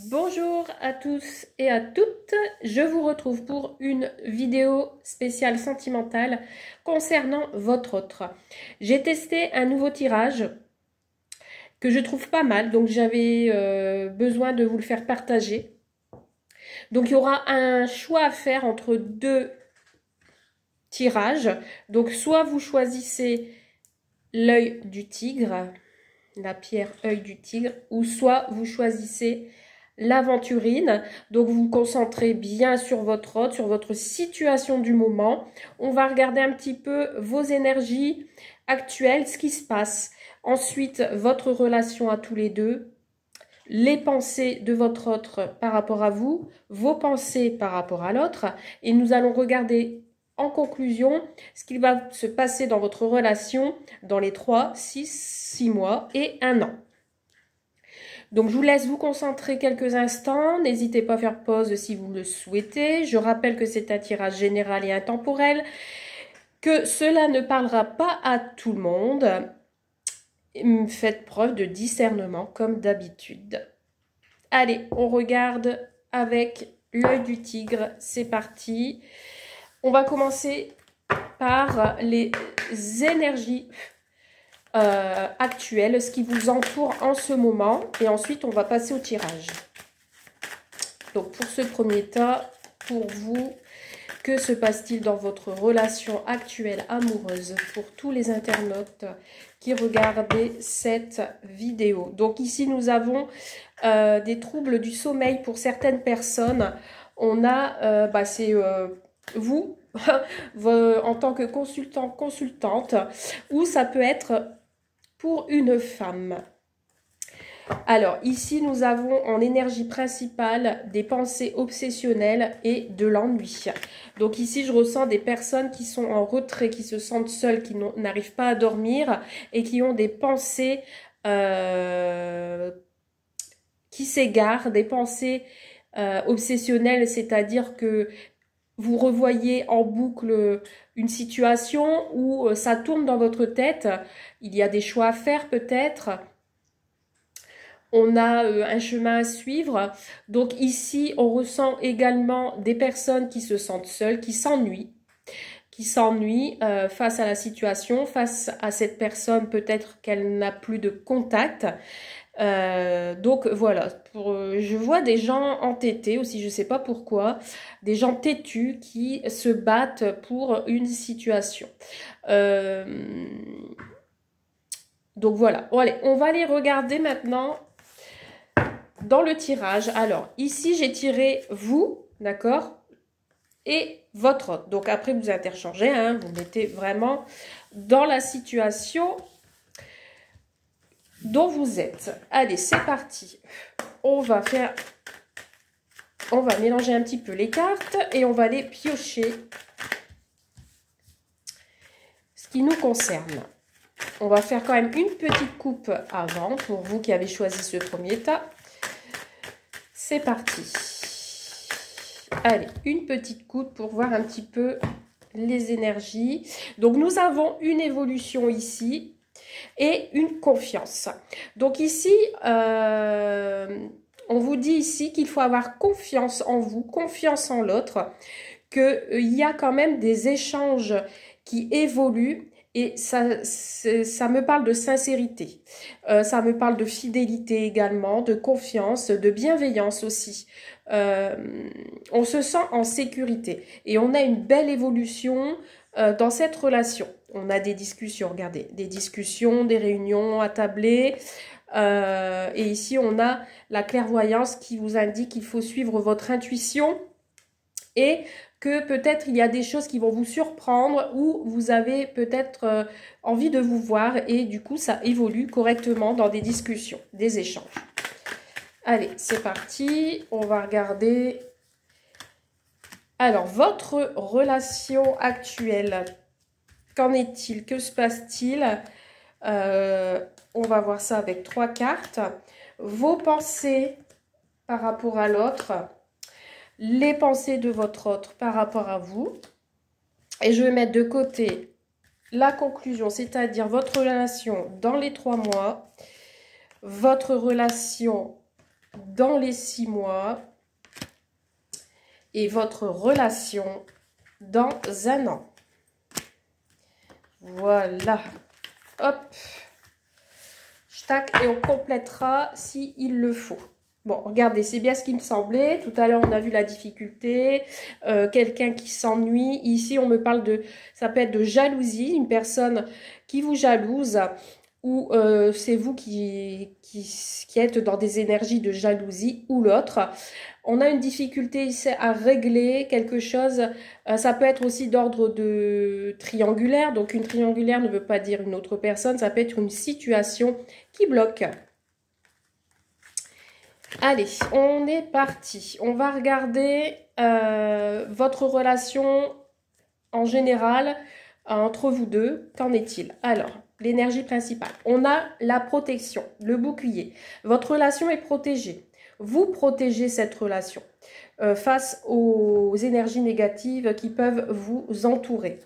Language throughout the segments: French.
Bonjour à tous et à toutes, je vous retrouve pour une vidéo spéciale sentimentale concernant votre autre. J'ai testé un nouveau tirage que je trouve pas mal, donc j'avais besoin de vous le faire partager. Donc il y aura un choix à faire entre deux tirages. Donc soit vous choisissez l'œil du tigre, la pierre œil du tigre, ou soit vous choisissez l'aventurine. Donc vous vous concentrez bien sur votre hôte, sur votre situation du moment. On va regarder un petit peu vos énergies actuelles, ce qui se passe. Ensuite, votre relation à tous les deux, les pensées de votre autre par rapport à vous, vos pensées par rapport à l'autre. Et nous allons regarder en conclusion ce qui va se passer dans votre relation dans les 3, 6 mois et 1 an. Donc, je vous laisse vous concentrer quelques instants. N'hésitez pas à faire pause si vous le souhaitez. Je rappelle que c'est un tirage général et intemporel, que cela ne parlera pas à tout le monde. Faites preuve de discernement comme d'habitude. Allez, on regarde avec l'œil du tigre. C'est parti. On va commencer par les énergies actuelle, ce qui vous entoure en ce moment, et ensuite on va passer au tirage. Donc pour ce premier tas, pour vous, que se passe-t-il dans votre relation actuelle amoureuse pour tous les internautes qui regardaient cette vidéo? Donc ici nous avons des troubles du sommeil pour certaines personnes. On a, c'est vous en tant que consultant, consultante, ou ça peut être pour une femme. Alors, ici, nous avons en énergie principale des pensées obsessionnelles et de l'ennui. Donc ici, je ressens des personnes qui sont en retrait, qui se sentent seules, qui n'arrivent pas à dormir et qui ont des pensées qui s'égarent, des pensées obsessionnelles, c'est-à-dire que vous revoyez en boucle une situation où ça tourne dans votre tête. Il y a des choix à faire peut-être. On a un chemin à suivre. Donc ici, on ressent également des personnes qui se sentent seules, qui s'ennuient face à la situation, face à cette personne, peut-être qu'elle n'a plus de contact. Donc voilà, je vois des gens entêtés aussi, je ne sais pas pourquoi, des gens têtus qui se battent pour une situation. Donc voilà, bon, allez, on va aller regarder maintenant dans le tirage. Alors ici j'ai tiré vous, d'accord, et votre autre. Donc après vous interchangez, hein, vous mettez vraiment dans la situation dont vous êtes. Allez, c'est parti. On va mélanger un petit peu les cartes et on va les piocher. Ce qui nous concerne. On va faire quand même une petite coupe avant pour vous qui avez choisi ce premier tas. C'est parti. Allez, une petite coupe pour voir un petit peu les énergies. Donc nous avons une évolution ici et une confiance. Donc ici, on vous dit ici qu'il faut avoir confiance en vous, confiance en l'autre, qu'il y a quand même des échanges qui évoluent et ça me parle de sincérité. Ça me parle de fidélité également, de confiance, de bienveillance aussi. On se sent en sécurité et on a une belle évolution dans cette relation. On a des discussions, regardez, des discussions, des réunions attablées. Et ici, on a la clairvoyance qui vous indique qu'il faut suivre votre intuition et que peut-être il y a des choses qui vont vous surprendre ou vous avez peut-être envie de vous voir et du coup, ça évolue correctement dans des discussions, des échanges. Allez, c'est parti. On va regarder. Alors, votre relation actuelle, qu'en est-il? Que se passe-t-il? On va voir ça avec 3 cartes. Vos pensées par rapport à l'autre. Les pensées de votre autre par rapport à vous. Et je vais mettre de côté la conclusion, c'est-à-dire votre relation dans les 3 mois. Votre relation dans les 6 mois et votre relation dans un an. Voilà. Hop. Tac, et on complétera s'il le faut. Bon, regardez, c'est bien ce qui me semblait. Tout à l'heure, on a vu la difficulté, quelqu'un qui s'ennuie. Ici, on me parle de, ça peut être de jalousie, une personne qui vous jalouse, ou c'est vous qui êtes dans des énergies de jalousie, ou l'autre. On a une difficulté ici à régler quelque chose. Ça peut être aussi d'ordre de triangulaire. Donc, une triangulaire ne veut pas dire une autre personne. Ça peut être une situation qui bloque. Allez, on est parti. On va regarder votre relation en général entre vous deux. Qu'en est-il? Alors, l'énergie principale. On a la protection, le bouclier. Votre relation est protégée. Vous protégez cette relation face aux énergies négatives qui peuvent vous entourer.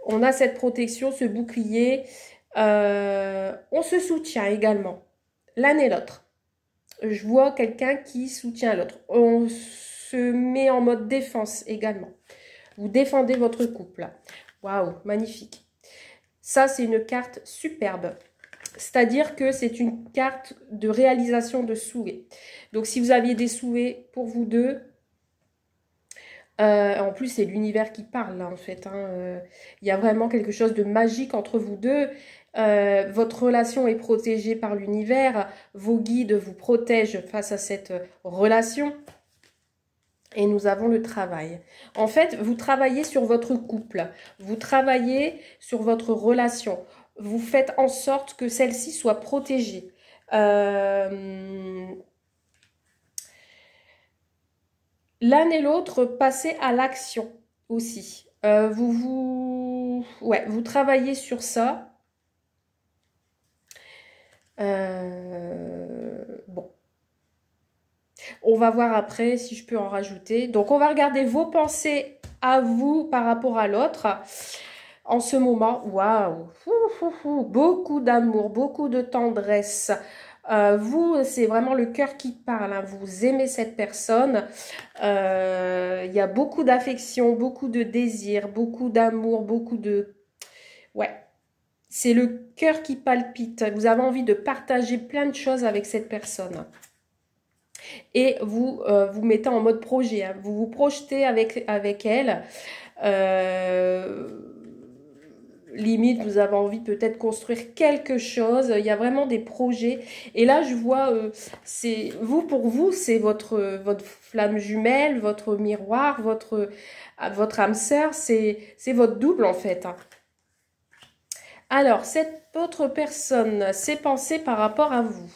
On a cette protection, ce bouclier. On se soutient également, l'un et l'autre. Je vois quelqu'un qui soutient l'autre. On se met en mode défense également. Vous défendez votre couple. Waouh, magnifique. Ça, c'est une carte superbe. C'est-à-dire que c'est une carte de réalisation de souhaits. Donc, si vous aviez des souhaits pour vous deux, en plus, c'est l'univers qui parle, là, en fait. Il y a vraiment quelque chose de magique entre vous deux. Votre relation est protégée par l'univers. Vos guides vous protègent face à cette relation. Et nous avons le travail. En fait, vous travaillez sur votre couple. Vous travaillez sur votre relation. Vous faites en sorte que celle-ci soit protégée. L'un et l'autre, passez à l'action aussi. Vous travaillez sur ça. Bon. On va voir après si je peux en rajouter. Donc, on va regarder vos pensées à vous par rapport à l'autre. En ce moment, waouh, beaucoup d'amour, beaucoup de tendresse. Vous, c'est vraiment le cœur qui parle. Hein. Vous aimez cette personne. Il y a beaucoup d'affection, beaucoup de désir, beaucoup d'amour, beaucoup de... Ouais, c'est le cœur qui palpite. Vous avez envie de partager plein de choses avec cette personne. Et vous vous mettez en mode projet. Hein. Vous vous projetez avec elle. Limite, vous avez envie peut-être construire quelque chose. Il y a vraiment des projets. Et là, je vois, c'est vous, pour vous, c'est votre flamme jumelle, votre miroir, votre âme sœur. C'est votre double, en fait. Hein. Alors, cette autre personne, ses pensées par rapport à vous.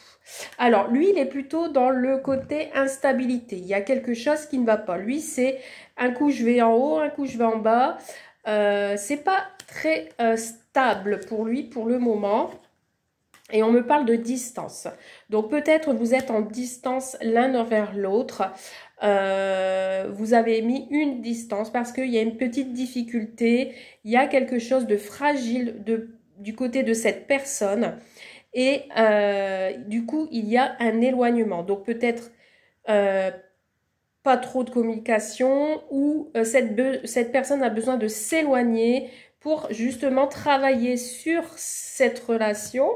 Alors, lui, il est plutôt dans le côté instabilité. Il y a quelque chose qui ne va pas. Lui, c'est un coup, je vais en haut, un coup, je vais en bas. C'est pas très stable pour lui pour le moment. Et on me parle de distance. Donc, peut-être vous êtes en distance l'un envers l'autre. Vous avez mis une distance parce qu'il y a une petite difficulté. Il y a quelque chose de fragile du côté de cette personne. Et du coup, il y a un éloignement. Donc, peut-être pas trop de communication ou cette personne a besoin de s'éloigner pour justement travailler sur cette relation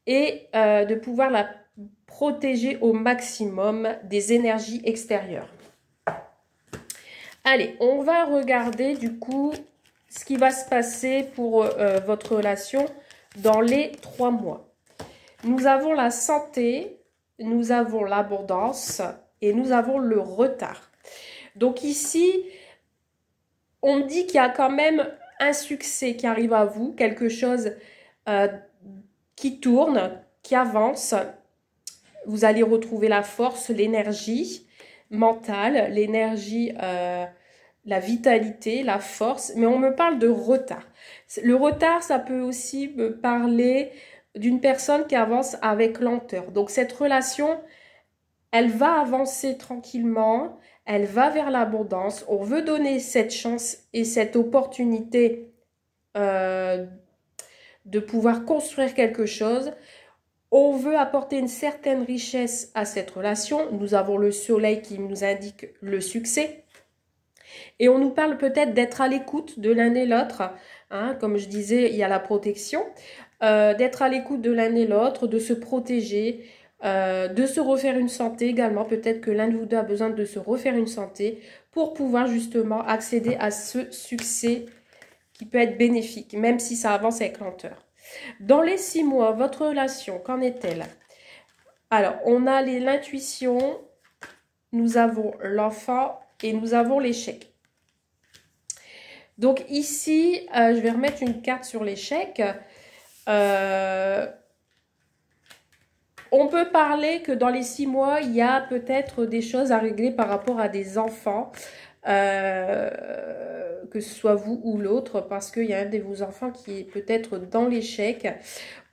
et de pouvoir la protéger au maximum des énergies extérieures. Allez, on va regarder du coup ce qui va se passer pour votre relation dans les 3 mois. Nous avons la santé, nous avons l'abondance et nous avons le retard. Donc ici, on me dit qu'il y a quand même un succès qui arrive à vous, quelque chose qui tourne, qui avance. Vous allez retrouver la force, l'énergie mentale, l'énergie, la vitalité, la force. Mais on me parle de retard. Le retard, ça peut aussi me parler d'une personne qui avance avec lenteur. Donc cette relation, elle va avancer tranquillement, elle va vers l'abondance. On veut donner cette chance et cette opportunité de pouvoir construire quelque chose. On veut apporter une certaine richesse à cette relation. Nous avons le soleil qui nous indique le succès. Et on nous parle peut-être d'être à l'écoute de l'un et l'autre. Hein, comme je disais, il y a la protection. D'être à l'écoute de l'un et l'autre, de se protéger, de se refaire une santé également. Peut-être que l'un de vous deux a besoin de se refaire une santé pour pouvoir justement accéder à ce succès qui peut être bénéfique, même si ça avance avec lenteur. Dans les 6 mois, votre relation, qu'en est-elle? Alors, on a l'intuition, nous avons l'enfant et nous avons l'échec. Donc ici, je vais remettre une carte sur l'échec. On peut parler que dans les 6 mois, il y a peut-être des choses à régler par rapport à des enfants. Que ce soit vous ou l'autre, parce qu'il y a un de vos enfants qui est peut-être dans l'échec.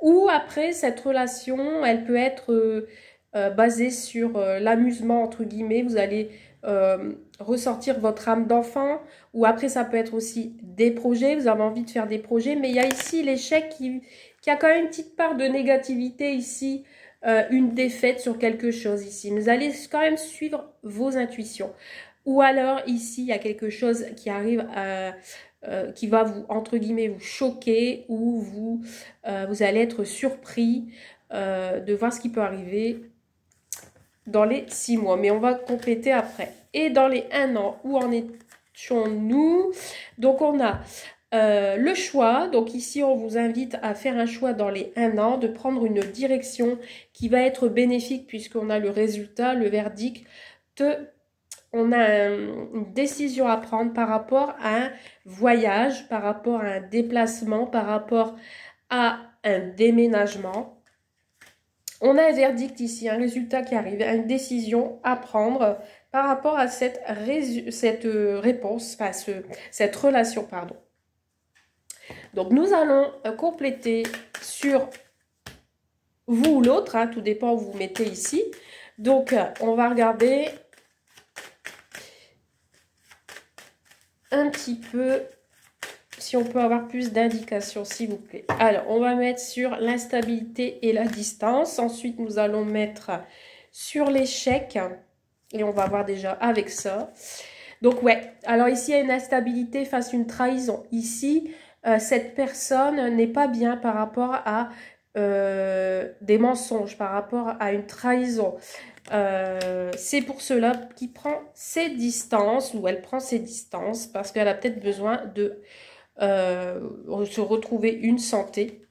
Ou après, cette relation, elle peut être basée sur l'amusement, entre guillemets. Vous allez ressortir votre âme d'enfant. Ou après, ça peut être aussi des projets. Vous avez envie de faire des projets. Mais il y a ici l'échec qui a quand même une petite part de négativité ici. Une défaite sur quelque chose ici. Vous allez quand même suivre vos intuitions. Ou alors, ici, il y a quelque chose qui arrive, qui va vous, entre guillemets, vous choquer ou vous allez être surpris de voir ce qui peut arriver dans les 6 mois. Mais on va compléter après. Et dans les 1 an, où en étions-nous? Donc, on a le choix. Donc, ici, on vous invite à faire un choix dans les 1 an, de prendre une direction qui va être bénéfique puisqu'on a le résultat, le verdict on a une décision à prendre par rapport à un voyage, par rapport à un déplacement, par rapport à un déménagement. On a un verdict ici, un résultat qui arrive, une décision à prendre par rapport à cette réponse, enfin cette relation, pardon. Donc nous allons compléter sur vous ou l'autre, hein, tout dépend où vous mettez ici. Donc on va regarder un petit peu si on peut avoir plus d'indications, s'il vous plaît. Alors, on va mettre sur l'instabilité et la distance. Ensuite, nous allons mettre sur l'échec. Et on va voir déjà avec ça. Donc, ouais. Alors, ici, il y a une instabilité face à une trahison. Ici, cette personne n'est pas bien par rapport à des mensonges, par rapport à une trahison. C'est pour cela qu'il prend ses distances, ou elle prend ses distances, parce qu'elle a peut-être besoin de se retrouver une santé.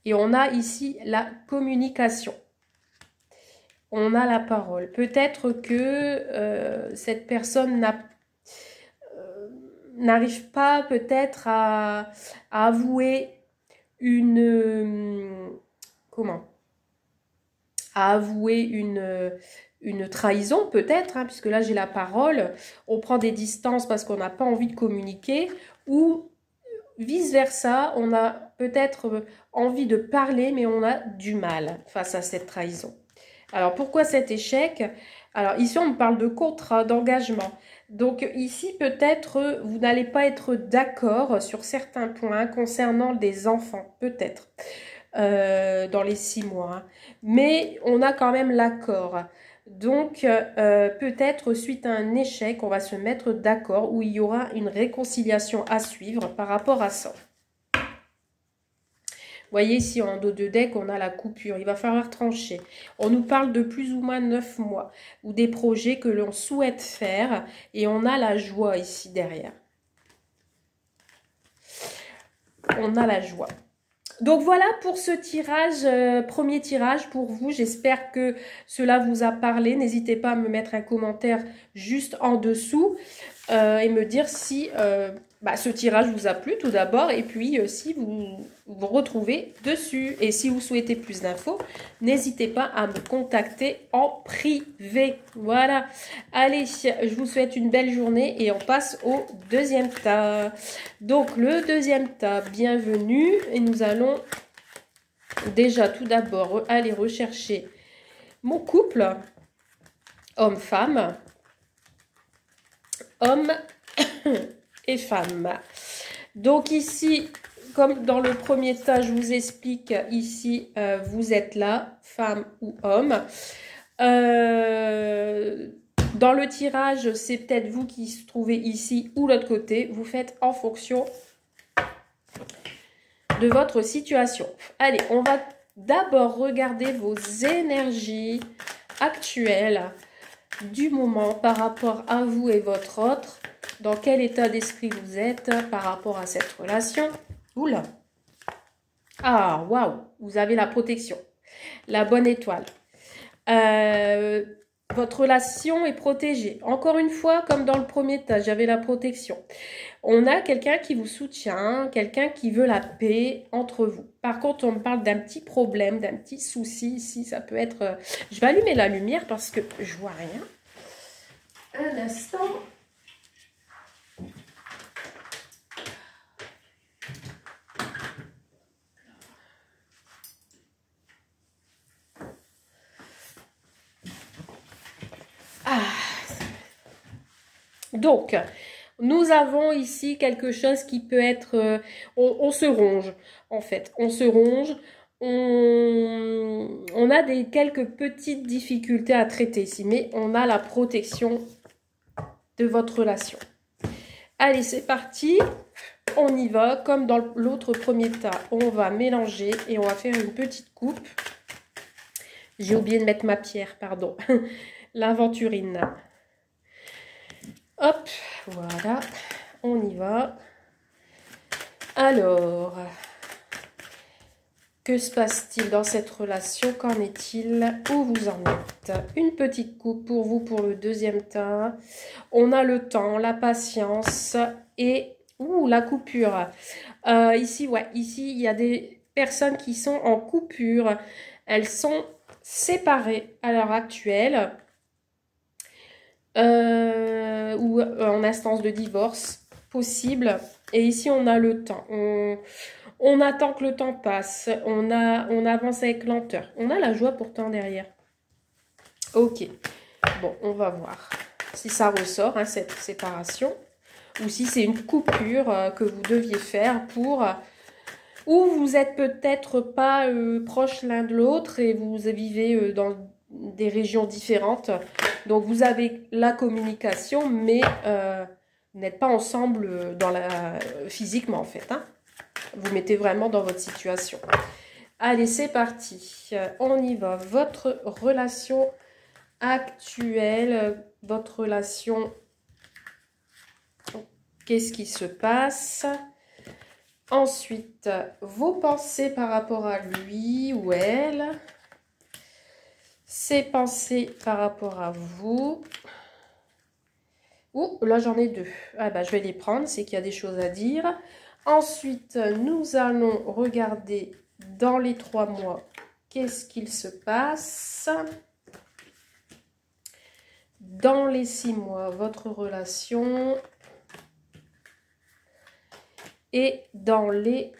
Et on a ici la communication. On a la parole. Peut-être que cette personne n'arrive pas peut-être à avouer une trahison peut-être, hein, puisque là j'ai la parole, on prend des distances parce qu'on n'a pas envie de communiquer, ou vice-versa, on a peut-être envie de parler, mais on a du mal face à cette trahison. Alors pourquoi cet échec? Alors ici on me parle de contrat, d'engagement. Donc ici peut-être vous n'allez pas être d'accord sur certains points concernant des enfants, peut-être. Dans les 6 mois. Hein. Mais on a quand même l'accord. Donc, peut-être suite à un échec, on va se mettre d'accord où il y aura une réconciliation à suivre par rapport à ça. Vous voyez ici en dos de deck, on a la coupure. Il va falloir trancher. On nous parle de plus ou moins 9 mois ou des projets que l'on souhaite faire. Et on a la joie ici derrière. On a la joie. Donc voilà pour ce tirage, premier tirage pour vous. J'espère que cela vous a parlé. N'hésitez pas à me mettre un commentaire juste en dessous et me dire si ce tirage vous a plu tout d'abord. Et puis si vous vous retrouvez dessus. Et si vous souhaitez plus d'infos, n'hésitez pas à me contacter en privé. Voilà. Allez, je vous souhaite une belle journée et on passe au deuxième tas. Donc le deuxième tas, bienvenue. Et nous allons déjà tout d'abord aller rechercher mon couple, homme-femme, homme et femme. Donc ici, comme dans le premier tas, je vous explique ici, vous êtes là, femme ou homme. Dans le tirage, c'est peut-être vous qui se trouvez ici ou l'autre côté. Vous faites en fonction de votre situation. Allez, on va d'abord regarder vos énergies actuelles du moment par rapport à vous et votre autre. Dans quel état d'esprit vous êtes par rapport à cette relation. Oula. Ah, waouh, vous avez la protection. La bonne étoile. Votre relation est protégée. Encore une fois, comme dans le premier tas, j'avais la protection. On a quelqu'un qui vous soutient, quelqu'un qui veut la paix entre vous. Par contre, on me parle d'un petit problème, d'un petit souci ici. Ça peut être... Je vais allumer la lumière parce que je vois rien. Un instant. Donc, nous avons ici quelque chose qui peut être... on se ronge, en fait. On se ronge. On a quelques petites difficultés à traiter ici, mais on a la protection de votre relation. Allez, c'est parti. On y va. Comme dans l'autre premier tas, on va mélanger et on va faire une petite coupe. J'ai oublié de mettre ma pierre, pardon. L'aventurine. Hop, voilà, on y va. Alors, que se passe-t-il dans cette relation? Qu'en est-il? Où vous en êtes? Une petite coupe pour vous pour le deuxième tas. On a le temps, la patience et la coupure. Ici, ouais, ici, il y a des personnes qui sont en coupure. Elles sont séparées à l'heure actuelle. Ou en instance de divorce possible. Et ici, on a le temps. On attend que le temps passe. On avance avec lenteur. On a la joie pourtant derrière. Ok. Bon, on va voir si ça ressort, hein, cette séparation. Ou si c'est une coupure que vous deviez faire pour... ou vous êtes peut-être pas proches l'un de l'autre et vous vivez dans des régions différentes. Donc, vous avez la communication, mais vous n'êtes pas ensemble physiquement, en fait. Hein. Vous mettez vraiment dans votre situation. Allez, c'est parti. On y va. Votre relation actuelle, votre relation... Qu'est-ce qui se passe? Ensuite, vos pensées par rapport à lui ou elle. Ses pensées par rapport à vous. Ouh, là j'en ai deux. Ah bah je vais les prendre, c'est qu'il y a des choses à dire. Ensuite, nous allons regarder dans les 3 mois, qu'est-ce qu'il se passe. Dans les 6 mois, votre relation. Et dans les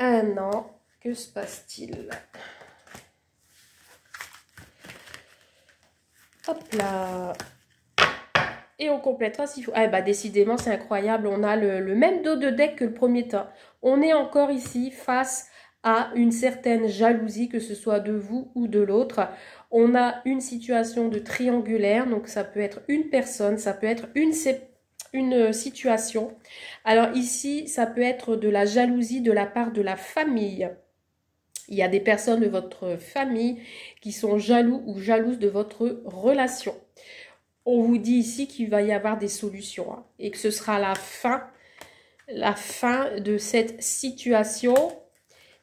1 an, que se passe-t-il? Hop là. Et on complétera s'il faut. Ah bah décidément, c'est incroyable. On a le même dos de deck que le premier tas. On est encore ici face à une certaine jalousie, que ce soit de vous ou de l'autre. On a une situation de triangulaire. Donc ça peut être une personne, ça peut être une situation. Alors ici, ça peut être de la jalousie de la part de la famille. Il y a des personnes de votre famille qui sont jaloux ou jalouses de votre relation. On vous dit ici qu'il va y avoir des solutions hein, et que ce sera la fin de cette situation.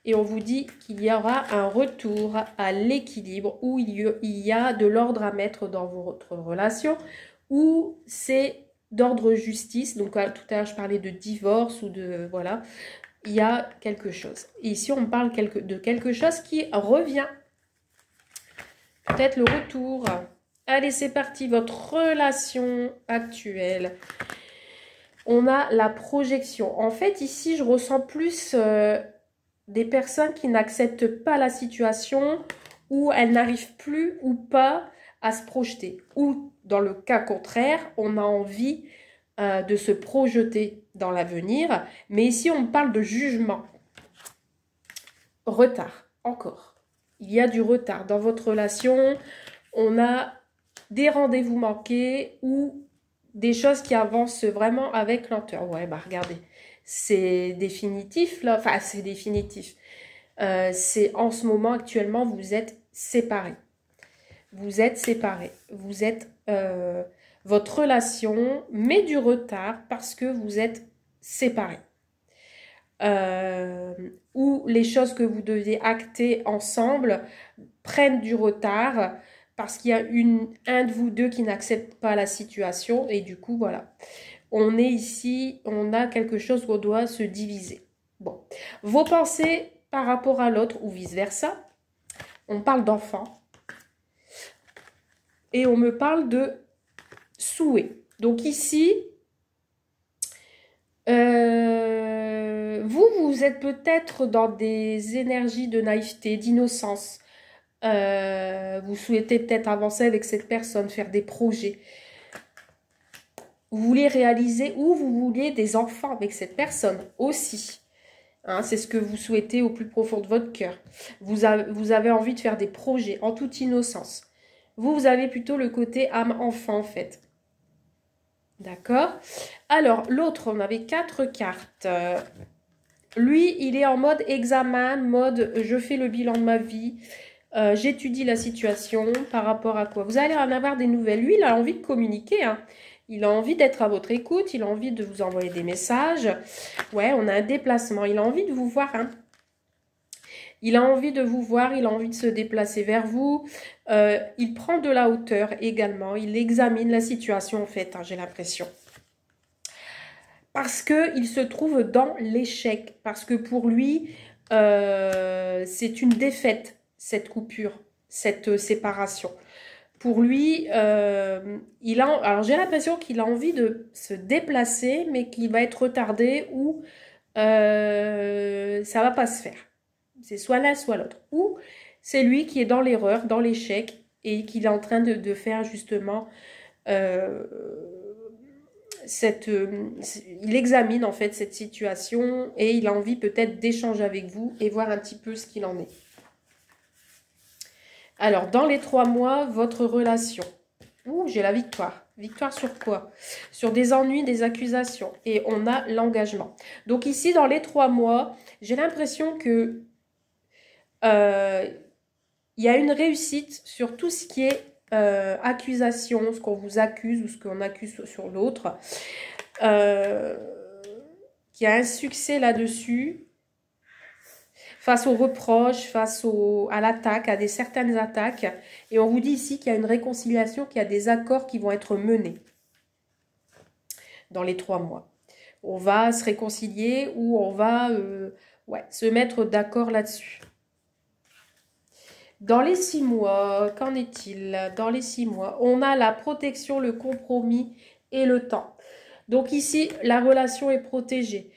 Et on vous dit qu'il y aura un retour à l'équilibre où il y a de l'ordre à mettre dans votre relation, où c'est d'ordre justice. Donc tout à l'heure, je parlais de divorce ou de... Voilà. Il y a quelque chose. Et ici, on parle de quelque chose qui revient. Peut-être le retour. Allez, c'est parti. Votre relation actuelle. On a la projection. En fait, ici, je ressens plus des personnes qui n'acceptent pas la situation ou elles n'arrivent plus ou pas à se projeter. Ou, dans le cas contraire, on a envie de se projeter dans l'avenir. Mais ici, on parle de jugement. retard, encore. Il y a du retard dans votre relation. On a des rendez-vous manqués ou des choses qui avancent vraiment avec lenteur. Ouais, bah regardez, c'est définitif là. Enfin, c'est définitif. C'est en ce moment, actuellement, vous êtes séparés. Vous êtes séparés. Vous êtes... votre relation met du retard parce que vous êtes séparés. Où les choses que vous deviez acter ensemble prennent du retard parce qu'il y a un de vous deux qui n'accepte pas la situation et du coup, voilà. On est ici, on a quelque chose qu'on doit se diviser. Bon, vos pensées par rapport à l'autre ou vice-versa. On parle d'enfant et on me parle de souhait. Donc ici, vous êtes peut-être dans des énergies de naïveté, d'innocence. Vous souhaitez peut-être avancer avec cette personne, faire des projets. Vous voulez réaliser ou vous vouliez des enfants avec cette personne aussi. Hein, c'est ce que vous souhaitez au plus profond de votre cœur. Vous avez envie de faire des projets en toute innocence. Vous avez plutôt le côté âme-enfant en fait. D'accord? Alors, l'autre, on avait 4 cartes. Lui, il est en mode examen, mode je fais le bilan de ma vie. J'étudie la situation par rapport à quoi. Vous allez en avoir des nouvelles. Lui, il a envie de communiquer. Hein. Il a envie d'être à votre écoute. Il a envie de vous envoyer des messages. Ouais, on a un déplacement. Il a envie de vous voir. Hein. Il a envie de vous voir. Il a envie de se déplacer vers vous. Il prend de la hauteur également. Il examine la situation en fait, hein, j'ai l'impression. Parce qu'il se trouve dans l'échec. Parce que pour lui, c'est une défaite, cette coupure, cette séparation. Pour lui, alors j'ai l'impression qu'il a envie de se déplacer, mais qu'il va être retardé ou ça va pas se faire. C'est soit l'un, soit l'autre. Ou c'est lui qui est dans l'erreur, dans l'échec, et qu'il est en train de faire justement... il examine en fait cette situation et il a envie peut-être d'échanger avec vous et voir un petit peu ce qu'il en est. Alors, dans les 3 mois, votre relation. Ouh, j'ai la victoire. Victoire sur quoi? Sur des ennuis, des accusations. Et on a l'engagement. Donc ici, dans les 3 mois, j'ai l'impression que il y a une réussite sur tout ce qui est accusation, ce qu'on vous accuse ou ce qu'on accuse sur l'autre. Qu'il y a un succès là-dessus. Face aux reproches, face à l'attaque, à certaines attaques. Et on vous dit ici qu'il y a une réconciliation, qu'il y a des accords qui vont être menés dans les 3 mois. On va se réconcilier ou on va se mettre d'accord là-dessus. Dans les 6 mois, qu'en est-il? Dans les 6 mois, on a la protection, le compromis et le temps. Donc ici, la relation est protégée.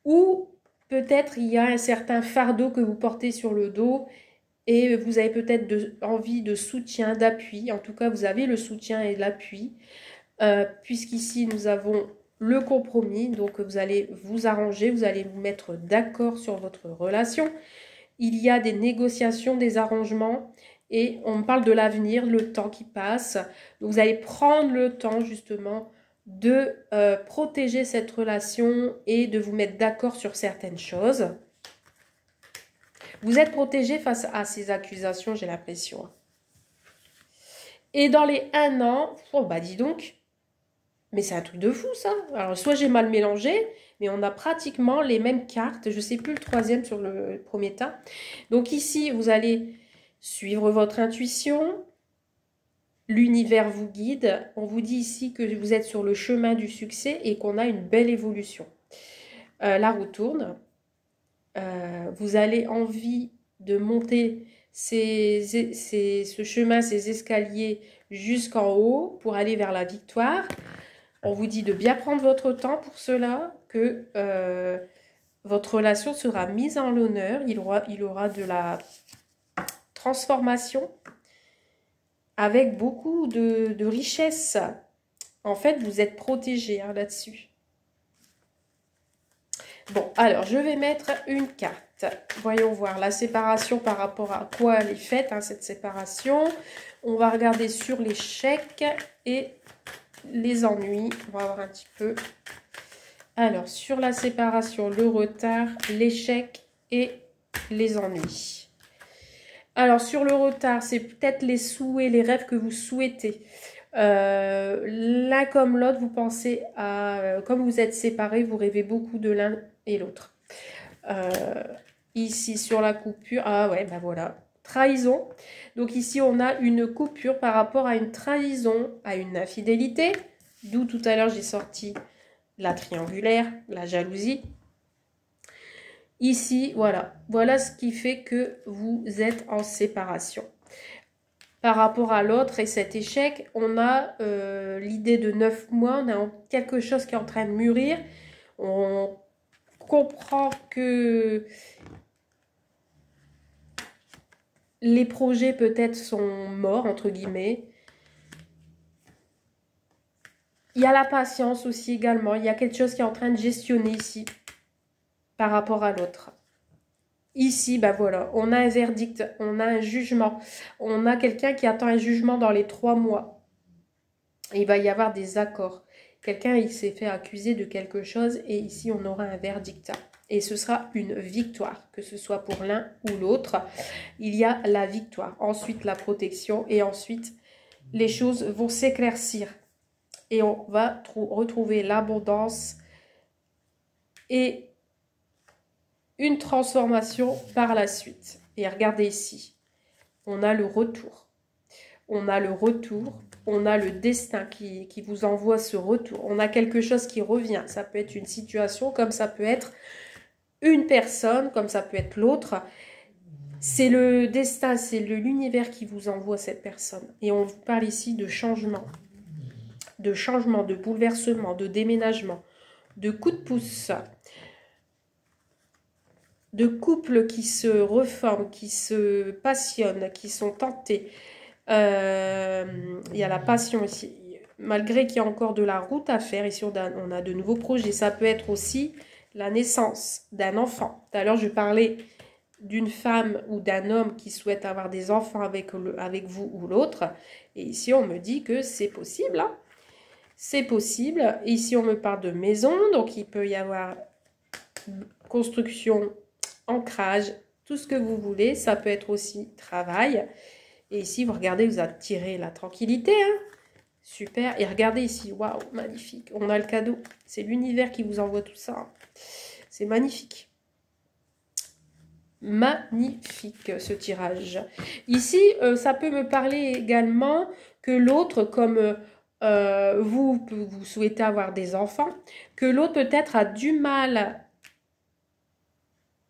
Ou peut-être il y a un certain fardeau que vous portez sur le dos et vous avez peut-être envie de soutien, d'appui. En tout cas, vous avez le soutien et l'appui. Puisqu'ici, nous avons le compromis. Donc, vous allez vous arranger, vous allez vous mettre d'accord sur votre relation. Il y a des négociations, des arrangements. Et on parle de l'avenir, le temps qui passe. Donc, vous allez prendre le temps, justement, de protéger cette relation et de vous mettre d'accord sur certaines choses. Vous êtes protégé face à ces accusations, j'ai l'impression. Et dans les 1 an, oh bah dis donc, mais c'est un truc de fou ça. Alors soit j'ai mal mélangé, mais on a pratiquement les mêmes cartes. Je ne sais plus le 3e sur le premier tas. Donc ici, vous allez suivre votre intuition. L'univers vous guide. On vous dit ici que vous êtes sur le chemin du succès et qu'on a une belle évolution. La roue tourne. Vous avez envie de monter ce chemin, ces escaliers jusqu'en haut pour aller vers la victoire. On vous dit de bien prendre votre temps pour cela, que votre relation sera mise en l'honneur. Il aura de la transformation avec beaucoup de richesse. En fait, vous êtes protégé là-dessus. Bon, alors, je vais mettre une carte. Voyons voir la séparation par rapport à quoi elle est faite, hein, cette séparation. On va regarder sur l'échec et les ennuis. On va voir un petit peu. Alors, sur la séparation, le retard, l'échec et les ennuis. Alors, sur le retard, c'est peut-être les souhaits, les rêves que vous souhaitez. L'un comme l'autre, vous pensez à... comme vous êtes séparés, vous rêvez beaucoup de l'un et l'autre. Ici, sur la coupure, ah ouais, ben voilà, trahison. Donc ici, on a une coupure par rapport à une trahison, à une infidélité. D'où tout à l'heure, j'ai sorti la triangulaire, la jalousie. Ici, voilà. Voilà ce qui fait que vous êtes en séparation. Par rapport à l'autre et cet échec, on a l'idée de 9 mois, on a quelque chose qui est en train de mûrir. On comprend que les projets peut-être sont morts, entre guillemets. Il y a la patience aussi également. Il y a quelque chose qui est en train de gestionner ici par rapport à l'autre. Ici, ben voilà, on a un verdict, on a un jugement. On a quelqu'un qui attend un jugement dans les 3 mois. Il va y avoir des accords. Quelqu'un, il s'est fait accuser de quelque chose et ici, on aura un verdict. Et ce sera une victoire, que ce soit pour l'un ou l'autre. Il y a la victoire, ensuite la protection et ensuite, les choses vont s'éclaircir. Et on va retrouver l'abondance et une transformation par la suite. Et regardez ici, on a le retour. On a le retour, on a le destin qui vous envoie ce retour. On a quelque chose qui revient. Ça peut être une situation, comme ça peut être une personne, comme ça peut être l'autre. C'est le destin, c'est l'univers qui vous envoie cette personne. Et on vous parle ici de changement, de bouleversement, de déménagement, de coup de pouce, de couples qui se reforment, qui se passionnent, qui sont tentés. Il y a la passion ici. Malgré qu'il y a encore de la route à faire, ici on a de nouveaux projets. Ça peut être aussi la naissance d'un enfant. Tout à l'heure, je parlais d'une femme ou d'un homme qui souhaite avoir des enfants avec vous ou l'autre. Et ici, on me dit que c'est possible. Hein. C'est possible. Et ici, on me parle de maison. Donc, il peut y avoir construction, ancrage, tout ce que vous voulez. Ça peut être aussi travail. Et ici, vous regardez, vous attirez la tranquillité. Hein. Super. Et regardez ici. Waouh, magnifique. On a le cadeau. C'est l'univers qui vous envoie tout ça. Hein. C'est magnifique. Magnifique ce tirage. Ici, ça peut me parler également que l'autre, comme vous souhaitez avoir des enfants, que l'autre peut-être a du mal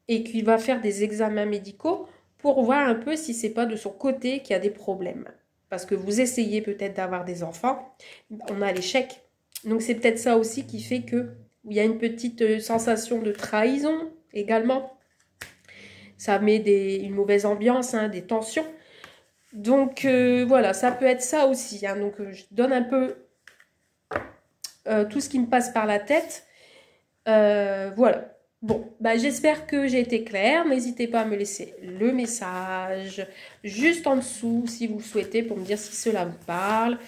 et qu'il va faire des examens médicaux pour voir un peu si c'est pas de son côté qu'il y a des problèmes. Parce que vous essayez peut-être d'avoir des enfants, on a l'échec. Donc c'est peut-être ça aussi qui fait que il y a une petite sensation de trahison également. Ça met une mauvaise ambiance, hein, des tensions. Donc voilà, ça peut être ça aussi. Hein. Donc je donne un peu tout ce qui me passe par la tête. Voilà. Bon, bah, j'espère que j'ai été claire. N'hésitez pas à me laisser le message juste en dessous si vous le souhaitez pour me dire si cela vous parle.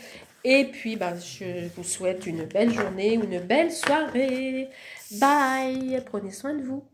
Et puis, bah, je vous souhaite une belle journée ou une belle soirée. Bye! Prenez soin de vous.